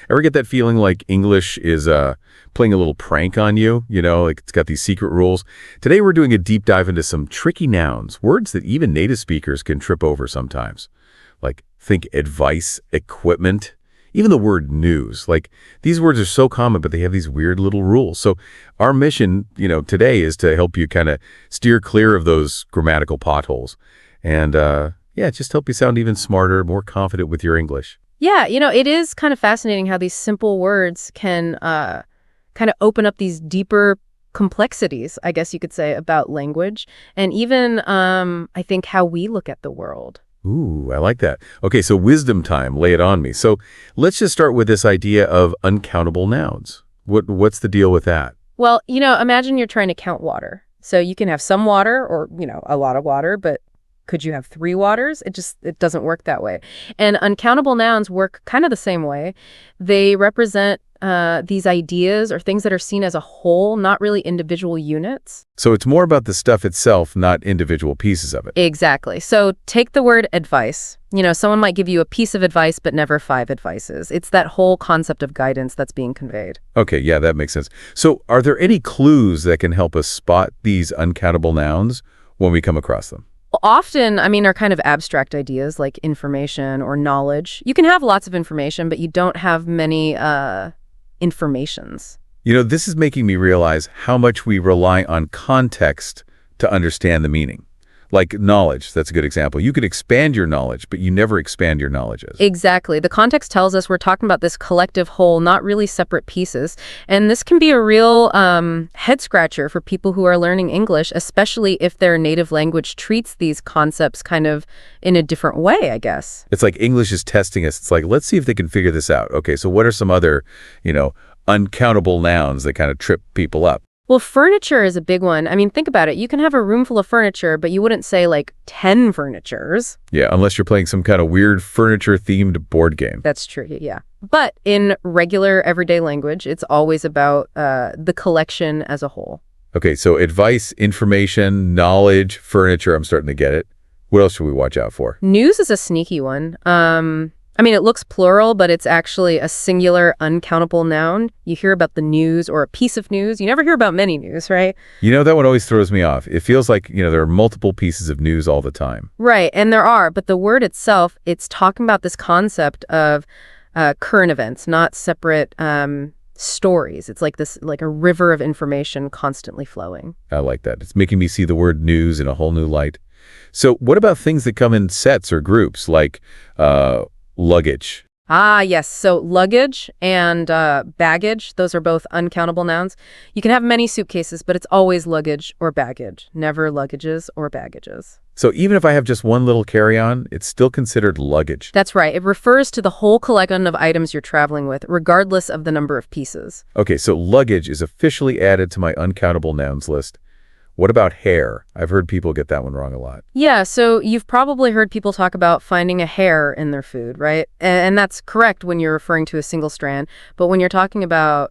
Ever get that feeling like English is playing a little prank on you? You know, like it's got these secret rules. Today we're doing a deep dive into some tricky nouns, words that even native speakers can trip over sometimes. Like think advice, equipment, even the word news. Like these words are so common, but they have these weird little rules. So our mission, today is to help you kind of steer clear of those grammatical potholes. And just help you sound even smarter, more confident with your English. Yeah, it is kind of fascinating how these simple words can kind of open up these deeper complexities, I guess you could say, about language, and even, I think, how we look at the world. Ooh, I like that. Okay, so wisdom time, lay it on me. So let's just start with this idea of uncountable nouns. What's the deal with that? Well, imagine you're trying to count water. So you can have some water or, a lot of water, but could you have 3 waters? It doesn't work that way. And uncountable nouns work kind of the same way. They represent these ideas or things that are seen as a whole, not really individual units. So it's more about the stuff itself, not individual pieces of it. Exactly. So take the word advice. Someone might give you a piece of advice, but never 5 advices. It's that whole concept of guidance that's being conveyed. Okay, yeah, that makes sense. So are there any clues that can help us spot these uncountable nouns when we come across them? Often, are kind of abstract ideas like information or knowledge. You can have lots of information, but you don't have many informations. This is making me realize how much we rely on context to understand the meaning. Like knowledge, that's a good example. You could expand your knowledge, but you never expand your knowledges. Exactly. The context tells us we're talking about this collective whole, not really separate pieces. And this can be a real head scratcher for people who are learning English, especially if their native language treats these concepts kind of in a different way, I guess. It's like English is testing us. It's like, let's see if they can figure this out. Okay, so what are some other, uncountable nouns that kind of trip people up? Well, furniture is a big one. Think about it. You can have a room full of furniture, but you wouldn't say like 10 furnitures. Yeah, unless you're playing some kind of weird furniture-themed board game. That's true, yeah. But in regular, everyday language, it's always about the collection as a whole. Okay, so advice, information, knowledge, furniture, I'm starting to get it. What else should we watch out for? News is a sneaky one. It looks plural, but it's actually a singular, uncountable noun. You hear about the news or a piece of news. You never hear about many news, right? That one always throws me off. It feels like, there are multiple pieces of news all the time. Right, and there are, but the word itself, it's talking about this concept of current events, not separate stories. It's like a river of information constantly flowing. I like that. It's making me see the word news in a whole new light. So what about things that come in sets or groups, like luggage? Ah, yes. So luggage and baggage, those are both uncountable nouns. You can have many suitcases, but it's always luggage or baggage, never luggages or baggages. So even if I have just one little carry-on, it's still considered luggage. That's right. It refers to the whole collection of items you're traveling with, regardless of the number of pieces. Okay, so luggage is officially added to my uncountable nouns list. What about hair? I've heard people get that one wrong a lot. Yeah, so you've probably heard people talk about finding a hair in their food, right? And that's correct when you're referring to a single strand. But when you're talking about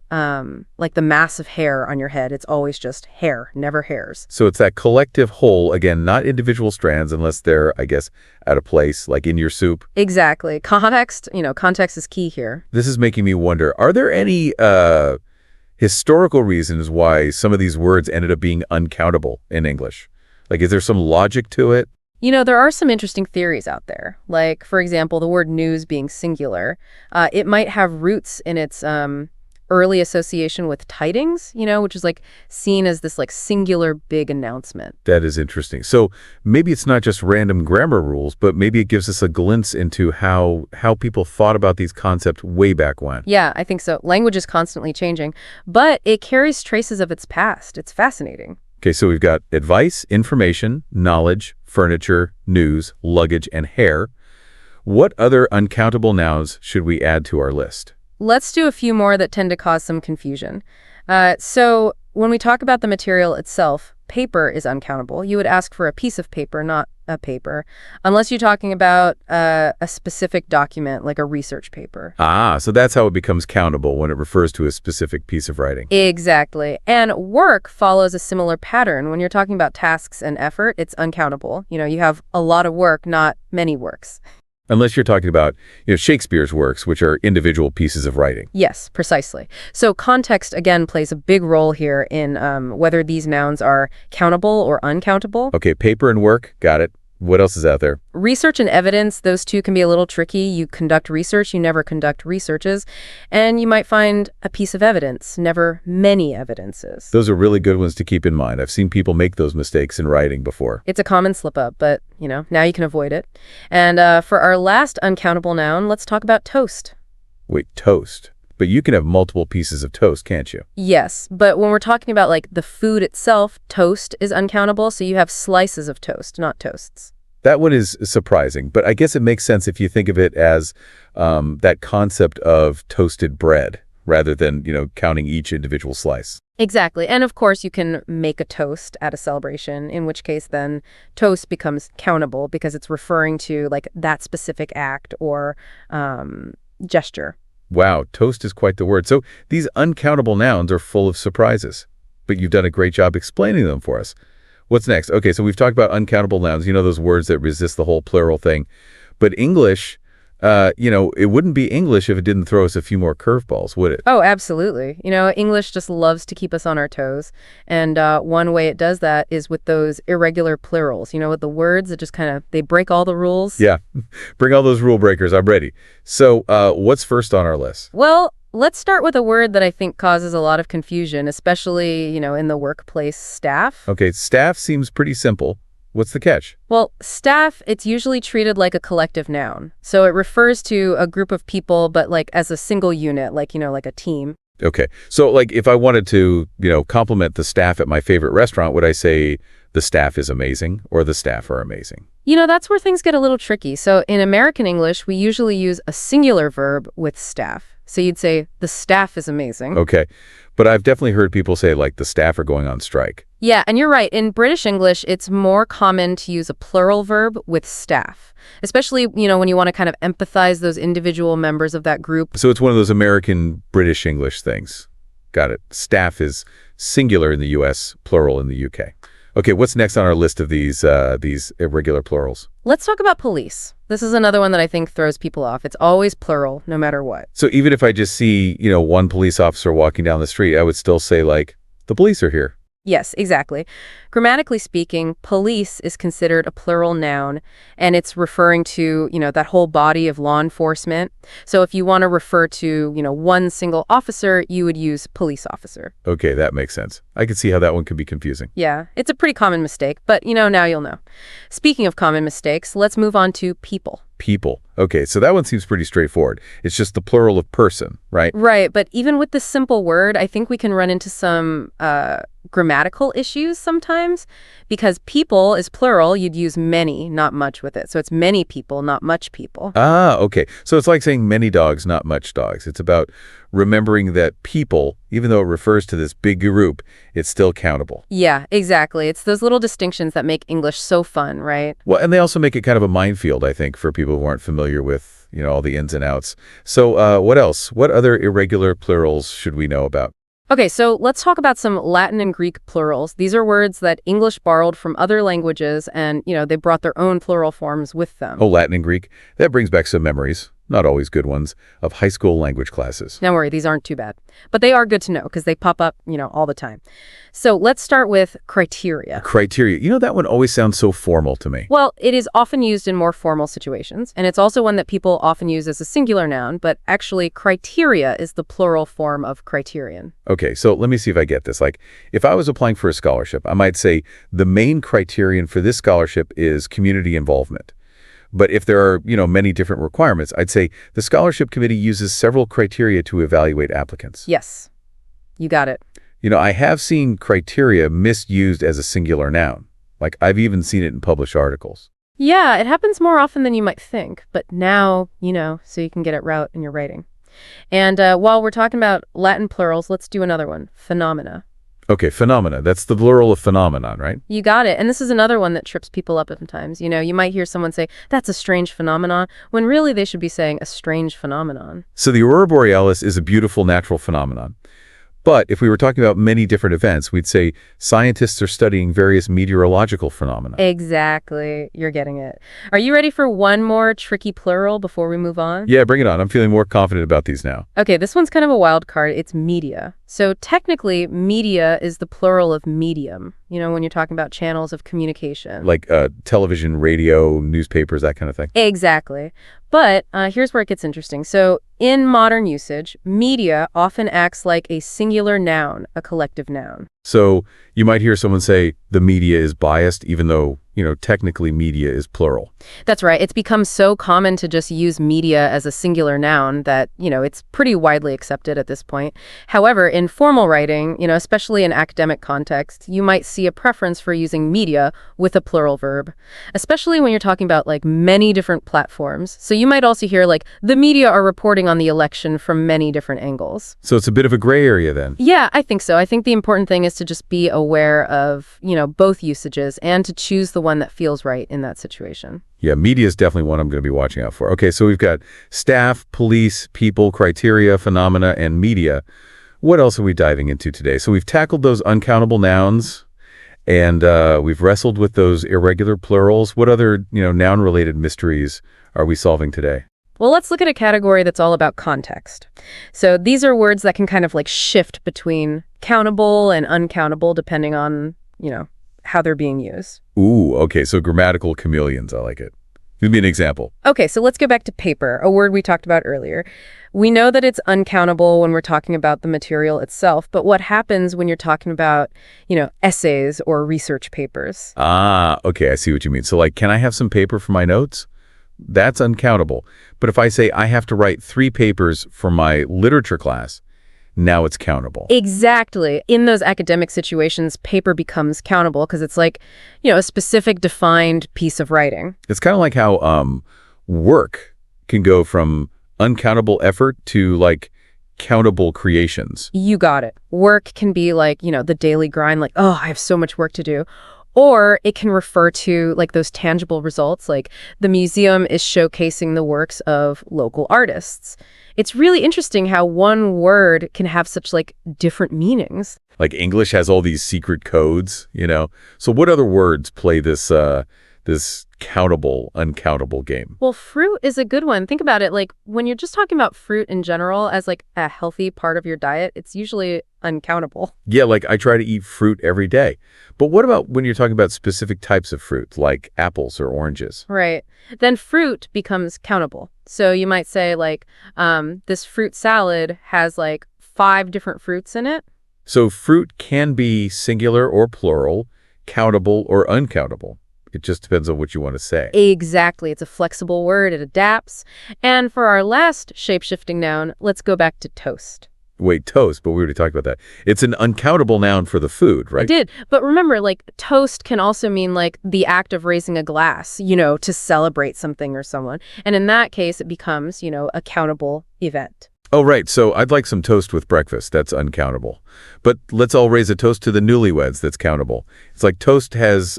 like the mass of hair on your head, it's always just hair, never hairs. So it's that collective whole, again, not individual strands unless they're, I guess, out of place, like in your soup. Exactly. Context is key here. This is making me wonder, are there any historical reasons why some of these words ended up being uncountable in English? Like, is there some logic to it? There are some interesting theories out there. Like, for example, the word news being singular. It might have roots in its early association with tidings, which is like seen as this like singular big announcement. That is interesting. So maybe it's not just random grammar rules, but maybe it gives us a glimpse into how people thought about these concepts way back when. Yeah, I think so. Language is constantly changing, but it carries traces of its past. It's fascinating. Okay, so we've got advice, information, knowledge, furniture, news, luggage, and hair. What other uncountable nouns should we add to our list? Let's do a few more that tend to cause some confusion. So when we talk about the material itself, paper is uncountable. You would ask for a piece of paper, not a paper, unless you're talking about a specific document like a research paper. Ah, so that's how it becomes countable when it refers to a specific piece of writing. Exactly. And work follows a similar pattern. When you're talking about tasks and effort, it's uncountable. You have a lot of work, not many works. Unless you're talking about, Shakespeare's works, which are individual pieces of writing. Yes, precisely. So context, again, plays a big role here in whether these nouns are countable or uncountable. Okay, paper and work, got it. What else is out there? Research and evidence, those two can be a little tricky. You conduct research, you never conduct researches. And you might find a piece of evidence, never many evidences. Those are really good ones to keep in mind. I've seen people make those mistakes in writing before. It's a common slip-up, but, now you can avoid it. And for our last uncountable noun, let's talk about toast. Wait, toast. But you can have multiple pieces of toast, can't you? Yes, but when we're talking about, the food itself, toast is uncountable, so you have slices of toast, not toasts. That one is surprising, but I guess it makes sense if you think of it as that concept of toasted bread rather than, counting each individual slice. Exactly. And of course, you can make a toast at a celebration, in which case then toast becomes countable because it's referring to that specific act or gesture. Wow, toast is quite the word. So these uncountable nouns are full of surprises, but you've done a great job explaining them for us. What's next? Okay, so we've talked about uncountable nouns, those words that resist the whole plural thing. But English, it wouldn't be English if it didn't throw us a few more curveballs, would it? Oh, absolutely. English just loves to keep us on our toes. And one way it does that is with those irregular plurals, with the words that just they break all the rules. Yeah, bring all those rule breakers. I'm ready. So what's first on our list? Well, let's start with a word that I think causes a lot of confusion, especially, in the workplace, staff. Okay, staff seems pretty simple. What's the catch? Well, staff, it's usually treated like a collective noun. So it refers to a group of people, but as a single unit, like a team. Okay. So if I wanted to, compliment the staff at my favorite restaurant, would I say the staff is amazing or the staff are amazing? That's where things get a little tricky. So in American English, we usually use a singular verb with staff. So you'd say the staff is amazing. Okay. But I've definitely heard people say the staff are going on strike. Yeah, and you're right. In British English, it's more common to use a plural verb with staff, especially, when you want to empathize those individual members of that group. So it's one of those American British English things. Got it. Staff is singular in the U.S., plural in the U.K. Okay, what's next on our list of these irregular plurals? Let's talk about police. This is another one that I think throws people off. It's always plural, no matter what. So even if I just see, one police officer walking down the street, I would still say, the police are here. Yes, exactly. Grammatically speaking, police is considered a plural noun, and it's referring to, that whole body of law enforcement. So if you want to refer to, one single officer, you would use police officer. Okay, that makes sense. I can see how that one could be confusing. Yeah, it's a pretty common mistake, but, now you'll know. Speaking of common mistakes, let's move on to people. People. Okay, so that one seems pretty straightforward. It's just the plural of person, right? Right, but even with this simple word, I think we can run into some grammatical issues sometimes, because people is plural. You'd use many, not much with it. So it's many people, not much people. Ah, okay. So it's like saying many dogs, not much dogs. It's about remembering that people, even though it refers to this big group, it's still countable. Yeah, exactly. It's those little distinctions that make English so fun, right? Well, and they also make it kind of a minefield, I think, for people who aren't familiar with, all the ins and outs. So what else? What other irregular plurals should we know about? Okay, so let's talk about some Latin and Greek plurals. These are words that English borrowed from other languages and, they brought their own plural forms with them. Oh, Latin and Greek. That brings back some memories, not always good ones, of high school language classes. Don't worry, these aren't too bad. But they are good to know because they pop up, all the time. So let's start with criteria. Criteria. That one always sounds so formal to me. Well, it is often used in more formal situations, and it's also one that people often use as a singular noun, but actually criteria is the plural form of criterion. Okay, so let me see if I get this. If I was applying for a scholarship, I might say the main criterion for this scholarship is community involvement. But if there are, many different requirements, I'd say the scholarship committee uses several criteria to evaluate applicants. Yes, you got it. I have seen criteria misused as a singular noun. I've even seen it in published articles. Yeah, it happens more often than you might think, but now, so you can get it right in your writing. And while we're talking about Latin plurals, let's do another one, phenomena. Okay, phenomena. That's the plural of phenomenon, right? You got it. And this is another one that trips people up sometimes. You might hear someone say, that's a strange phenomenon, when really they should be saying a strange phenomenon. So the aurora borealis is a beautiful natural phenomenon. But if we were talking about many different events, we'd say scientists are studying various meteorological phenomena. Exactly. You're getting it. Are you ready for one more tricky plural before we move on? Yeah, bring it on. I'm feeling more confident about these now. Okay, this one's kind of a wild card. It's media. So technically, media is the plural of medium, when you're talking about channels of communication. Like television, radio, newspapers, that kind of thing. Exactly. But here's where it gets interesting. So in modern usage, media often acts like a singular noun, a collective noun. So you might hear someone say the media is biased, even though, technically media is plural. That's right. It's become so common to just use media as a singular noun that, it's pretty widely accepted at this point. However, in formal writing, especially in academic context, you might see a preference for using media with a plural verb, especially when you're talking about like many different platforms. So you might also hear like the media are reporting on the election from many different angles. So it's a bit of a gray area then. Yeah, I think so. I think the important thing is to just be aware of, both usages and to choose the one that feels right in that situation. Yeah, media is definitely one I'm going to be watching out for. Okay, so we've got staff, police, people, criteria, phenomena, and media. What else are we diving into today? So we've tackled those uncountable nouns, and we've wrestled with those irregular plurals. What other, noun-related mysteries are we solving today? Well, let's look at a category that's all about context. So these are words that can kind of like shift between countable and uncountable depending on, how they're being used. Ooh, okay, so grammatical chameleons. I like it. Give me an example. Okay, so let's go back to paper, a word we talked about earlier. We know that it's uncountable when we're talking about the material itself, but what happens when you're talking about, essays or research papers? Ah, okay, I see what you mean. So like, can I have some paper for my notes? That's uncountable. But if I say I have to write 3 papers for my literature class, now it's countable. Exactly. In those academic situations, paper becomes countable because it's like, a specific defined piece of writing. It's kind of like how work can go from uncountable effort to like countable creations. You got it. Work can be like, the daily grind, like, oh, I have so much work to do. Or it can refer to like those tangible results, like the museum is showcasing the works of local artists. It's really interesting how one word can have such like different meanings. Like English has all these secret codes, So what other words play this this countable, uncountable game? Well, fruit is a good one. Think about it. Like when you're just talking about fruit in general as like a healthy part of your diet, it's usually uncountable. Yeah, like I try to eat fruit every day. But what about when you're talking about specific types of fruit, like apples or oranges? Right. Then fruit becomes countable. So you might say like, this fruit salad has like 5 different fruits in it. So fruit can be singular or plural, countable or uncountable. It just depends on what you want to say. Exactly. It's a flexible word. It adapts. And for our last shape-shifting noun, let's go back to toast. Wait, toast, but we already talked about that. It's an uncountable noun for the food, right? I did. But remember, like, toast can also mean, like, the act of raising a glass, to celebrate something or someone. And in that case, it becomes, a countable event. Oh, right. So I'd like some toast with breakfast. That's uncountable. But let's all raise a toast to the newlyweds. That's countable. It's like toast has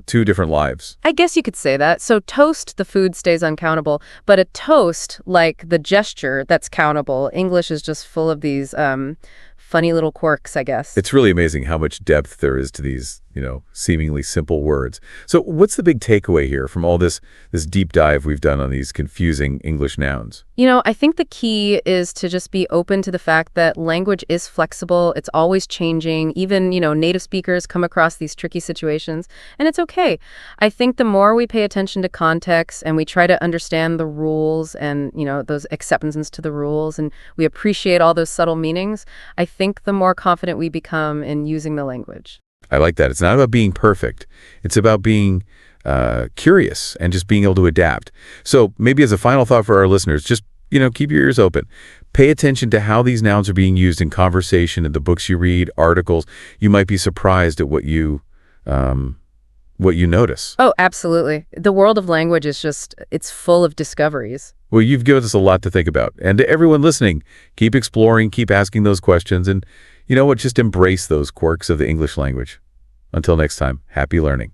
2 different lives. I guess you could say that. So toast, the food, stays uncountable. But a toast, like the gesture, that's countable. English is just full of these funny little quirks, I guess. It's really amazing how much depth there is to these, seemingly simple words. So what's the big takeaway here from all this deep dive we've done on these confusing English nouns? I think the key is to just be open to the fact that language is flexible. It's always changing. Even, native speakers come across these tricky situations, and it's okay. I think the more we pay attention to context and we try to understand the rules and, those acceptances to the rules, and we appreciate all those subtle meanings, I think the more confident we become in using the language. I like that. It's not about being perfect. It's about being curious and just being able to adapt. So maybe as a final thought for our listeners, just, keep your ears open. Pay attention to how these nouns are being used in conversation, in the books you read, articles. You might be surprised at what you notice. Oh, absolutely. The world of language is it's full of discoveries. Well, you've given us a lot to think about. And to everyone listening, keep exploring, keep asking those questions, and you know what? Just embrace those quirks of the English language. Until next time, happy learning.